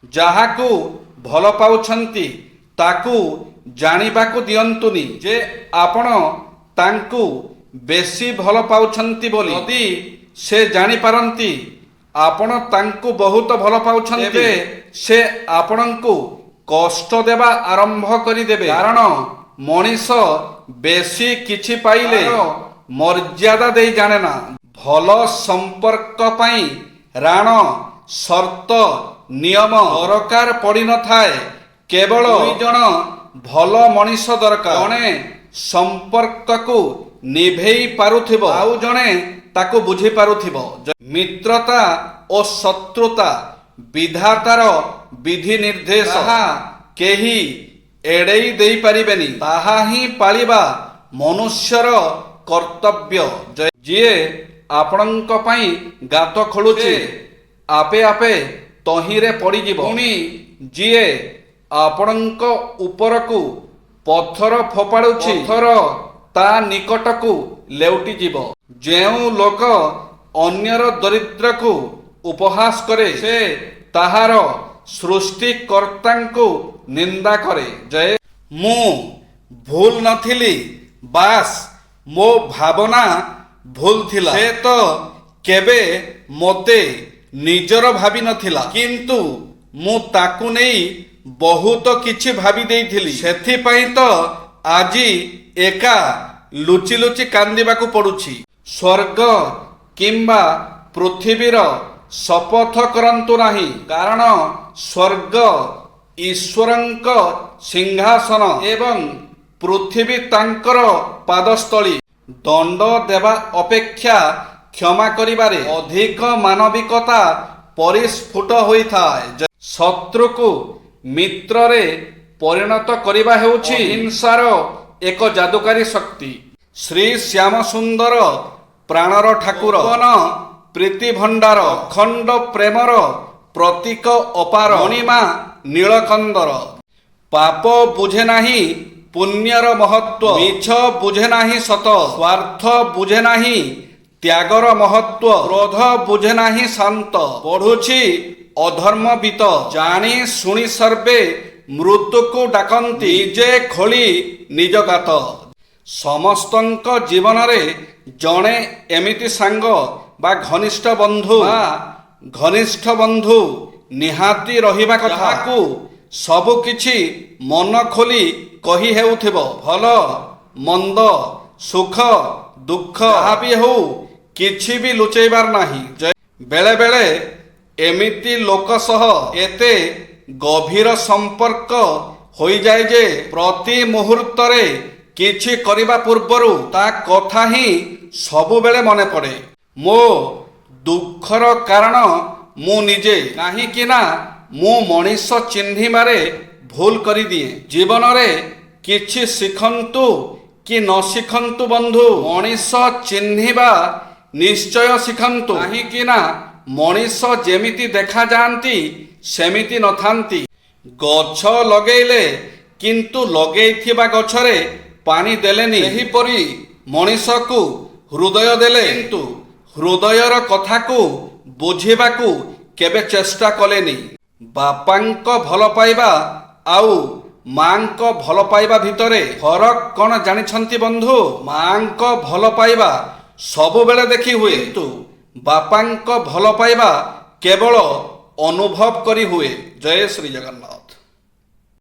ଯାହାକୁ ଭଲ ପାଉଛନ୍ତି ତାକୁ ଜାଣିବାକୁ ଦିଅନ୍ତୁନି ଯେ ଆପଣ ତାଙ୍କୁ ବେଶୀ ଭଲ ପାଉଛନ୍ତି ବୋଲି। ଯଦି ସେ ଜାଣିପାରନ୍ତି ଆପଣ ତାଙ୍କୁ ବହୁତ ଭଲ ପାଉଛନ୍ତି ତେବେ ସେ ଆପଣଙ୍କୁ କଷ୍ଟ ଦେବା ଆରମ୍ଭ କରିଦେବେ। କାରଣ ମଣିଷ ବେଶୀ କିଛି ପାଇଲେ ମର୍ଯ୍ୟାଦା ଦେଇ ଜାଣେ ନା। ଭଲ ସମ୍ପର୍କ ପାଇଁ ରାଣ ସର୍ତ୍ତ ନିୟମ ଦରକାର ପଡ଼ିନଥାଏ। କେବଳ ଦୁଇଜଣ ଭଲ ମଣିଷ ଦରକାର। ଜଣେ ସମ୍ପର୍କକୁ ନିଭେଇ ପାରୁଥିବ ଆଉ ଜଣେ ତାକୁ ବୁଝିପାରୁଥିବ। ମିତ୍ରତା ଓ ଶତ୍ରୁତା ବିଧାତାର ବିଧି ନିର୍ଦ୍ଦେଶ। ତାହା କେହି ଏଡ଼େଇ ଦେଇପାରିବେନି। ତାହା ହିଁ ପାଳିବା ମନୁଷ୍ୟର କର୍ତ୍ତବ୍ୟ। ଯିଏ ଆପଣଙ୍କ ପାଇଁ ଗାତ ଖୋଳୁଛି ଆପେ ଆପେ ତହିଁରେ ପଡ଼ିଯିବ। ପୁଣି ଯିଏ ଆପଣଙ୍କ ଉପରକୁ ପଥର ଫୋପାଡୁଛି ପଥର ତା ନିକଟକୁ ଲେଉଟିଯିବ। ଯେଉଁ ଲୋକ ଅନ୍ୟର ଦରିଦ୍ରକୁ ଉପହାସ କରେ ସେ ତାହାର ସୃଷ୍ଟିକର୍ତ୍ତାଙ୍କୁ ନିନ୍ଦା କରେ। ମୁଁ ଭୁଲ ନଥିଲି, ବାସ୍ ମୋ ଭାବନା ଭୁଲ ଥିଲା। ସେ ତ କେବେ ମୋତେ ନିଜର ଭାବି ନଥିଲା, କିନ୍ତୁ ମୁଁ ତାକୁ ନେଇ ବହୁତ କିଛି ଭାବି ଦେଇଥିଲି। ସେଥିପାଇଁ ତ ଆଜି ଏକା ଲୁଚି ଲୁଚି କାନ୍ଦିବାକୁ ପଡୁଛି। ସ୍ୱର୍ଗ କିମ୍ବା ପୃଥିବୀର ଶପଥ କରନ୍ତୁ ନାହିଁ, କାରଣ ସ୍ୱର୍ଗ ଈଶ୍ୱରଙ୍କ ସିଂହାସନ ଏବଂ ପୃଥିବୀ ତାଙ୍କର ପାଦସ୍ଥଳୀ। ଦଣ୍ଡ ଦେବା ଅପେକ୍ଷା କ୍ଷମା କରିବାରେ ଅଧିକ ମାନବିକତା ପରିସ୍ଫୁଟ ହୋଇଥାଏ। ଶତ୍ରୁକୁ ମିତ୍ରରେ ପରିଣତ କରିବା ହେଉଛି ହିଂସାର ଏକ ଜାଦୁକାରୀ ଶକ୍ତି। ଶ୍ରୀ ଶ୍ୟାମସୁନ୍ଦର ପ୍ରାଣର ଠାକୁର, ପ୍ରୀତି ଭଣ୍ଡାର, ଅଖଣ୍ଡ ପ୍ରେମର ପ୍ରତୀକ ଅପାର, ମଣିମା ନୀଳକନ୍ଦର। ପାପ ବୁଝେ ନାହିଁ ପୁଣ୍ୟର ମହତ୍ଵ, ମିଛ ବୁଝେ ନାହିଁ ସତ, ସ୍ୱାର୍ଥ ବୁଝେ ନାହିଁ ତ୍ୟାଗର ମହତ୍ଵ, କ୍ରୋଧ ବୁଝେ ନାହିଁ ଶାନ୍ତ। ପଢୁଛି ଅଧର୍ମ ବିତ, ଜାଣି ଶୁଣି ସର୍ବେ ମୃତ୍ୟୁକୁ ଡାକନ୍ତି, ନିଜେ ଖୋଳି ନିଜ ଗାତ। ସମସ୍ତଙ୍କ ଜୀବନରେ ଜଣେ ଏମିତି ସାଙ୍ଗ ବା ଘନିଷ୍ଠ ବନ୍ଧୁ ନିହାତି ରହିବା କଥା, ଯାହାକୁ ସବୁ କିଛି ମନ ଖୋଲି କହି ହେଉଥିବ। ଭଲ ମନ୍ଦ ସୁଖ ଦୁଃଖ ଯାହା ବି ହେଉ କିଛି ବି ଲୁଚେଇବାର ନାହିଁ। ବେଳେ ବେଳେ ଏମିତି ଲୋକ ସହ ଏତେ ଗଭୀର ସମ୍ପର୍କ ହୋଇଯାଏ ଯେ ପ୍ରତି ମୁହୂର୍ତ୍ତରେ କିଛି କରିବା ପୂର୍ବରୁ ତା କଥା ହିଁ ସବୁବେଳେ ମନେ ପଡ଼େ। ମୋ ଦୁଃଖର କାରଣ ମୁଁ ନିଜେ, କାହିଁକି ନା ମୁଁ ମଣିଷ ଚିହ୍ନିବାରେ ଭୁଲ କରିଦିଏ। ଜୀବନରେ କିଛି ଶିଖନ୍ତୁ କି ନ ଶିଖନ୍ତୁ ବନ୍ଧୁ, ମଣିଷ ଚିହ୍ନିବା ନିଶ୍ଚୟ ଶିଖନ୍ତୁ। କାହିଁକି ନା ମଣିଷ ଯେମିତି ଦେଖାଯାଆନ୍ତି ସେମିତି ନଥାନ୍ତି। ଗଛ ଲଗେଇଲେ କିନ୍ତୁ ଲଗେଇଥିବା ଗଛରେ ପାଣି ଦେଲେନି, ସେହିପରି ମଣିଷକୁ ହୃଦୟ ଦେଲେ କିନ୍ତୁ ହୃଦୟର କଥାକୁ ବୁଝିବାକୁ କେବେ ଚେଷ୍ଟା କଲେନି। ବାପାଙ୍କ ଭଲ ପାଇବା ଆଉ ମାଙ୍କ ଭଲ ପାଇବା ଭିତରେ ଫରକ କଣ ଜାଣିଛନ୍ତି ବନ୍ଧୁ? ମାଙ୍କ ଭଲ ପାଇବା ସବୁବେଳେ ଦେଖି ହୁଏ, କିନ୍ତୁ ବାପାଙ୍କ ଭଲ ପାଇବା କେବଳ ଅନୁଭବ କରି ହୁଏ। ଜୟ ଶ୍ରୀ ଜଗନ୍ନାଥ।